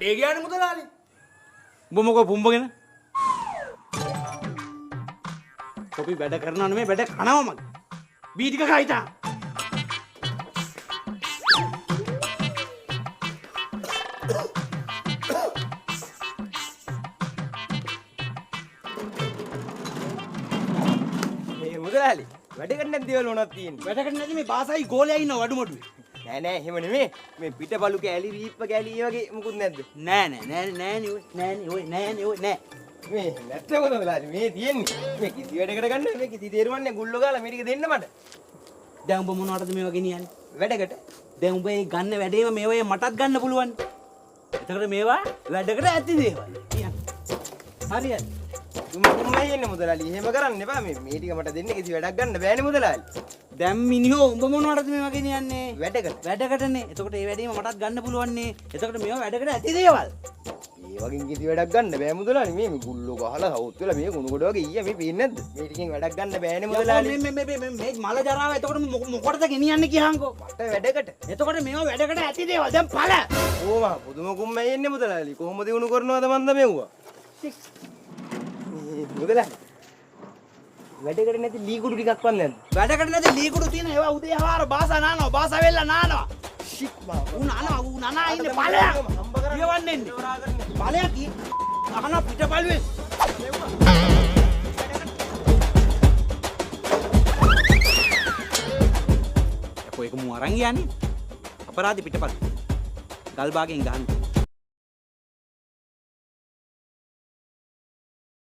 වැඩේ ගියානේ මුදලාලි. උඹ මොකෝ පුම්බගෙන? කොපි වැඩ කරනවා නෙමෙයි වැඩ කනවා මගේ. බී ටික කයිතා. මේ මුදලාලි වැඩකට නැති දේවල් මොනවද තියෙන්නේ? වැඩකට නැති මේ බාසයි ගෝලයා ඉන්න වඩුමඩුවේ. නෑ නෑ එහෙම නෙමෙයි. මේ පිටපලු කෑලි රීප්ප කෑලි ඒ වගේ මොකුත් නැද්ද? නෑ නෑ. මේ නැත්නම් මුදලාලි මේ තියෙන්නේ. මේ කිසි වැඩකට ගන්න මේ කිසි තේරුමක් නෑ ගුල්ලෝ ගාලා මේ ටික දෙන්න මට. දැන් උඹ මොනවටද මේවා ගෙනියන්නේ? වැඩකට. දැන් උඹ මේ ගන්න වැඩේම මේවා මටත් ගන්න පුළුවන්. එතකොට මේවා වැඩකට ඇති දේවල්. කියන්න. හරියට. තුමයි එන්නේ මුදලාලි. එහෙම කරන්න එපා. මේ ටික මට දෙන්න කිසි වැඩක් ගන්න බෑනේ මුදලාලි. දැන් මිනිහෝ උඹ මොනවටද මේවා ගෙනියන්නේ? වැඩකට. වැඩකටනේ. එතකොට මේ වැඩේම මටත් ගන්න පුළුවන්නේ. එතකොට මේවා වැඩකට ඇති දේවල්. මේ වගේ කිසි වැඩක් ගන්න බෑ මුදලාලි. මේ ගුල්ලෝ ගහලා හවුත් වෙලා මේ කුණු කොට වගේ ඊය මේ පේන්නේ නැද්ද? මේ ටිකෙන් වැඩක් ගන්න බෑනේ මුදලාලි. මේ මල ජරාව එතකොට මොකටද ගෙනියන්නේ කියහන්කෝ? මට වැඩකට. එතකොට මේවා වැඩකට ඇති දේවල්. දැන් පළ. ඕවා පුදුම කුම්මයි එන්නේ මුදලාලි. කොහොමද උණු කරනවද මන්ද මෙව්වා? මුදලාලි. වැඩකට නැති ලී කුඩු ටිකක් වත් නැද්ද? වැඩකට නැති ලී කුඩු තියෙන ඒවා උදේ හවාර බාසා නානවා. බාසා වෙල්ලා නානවා. ෂිට් මා. ඌ නනා ඉන්නේ පළයක්. කියවන්නේ ඉන්නේ. පළයක් කී. අහන පිටපළුවේ. කො එක මු අරන් යන්නේ. අපරාධි පිටපළු. ගල් බාගෙන් ගහන්න.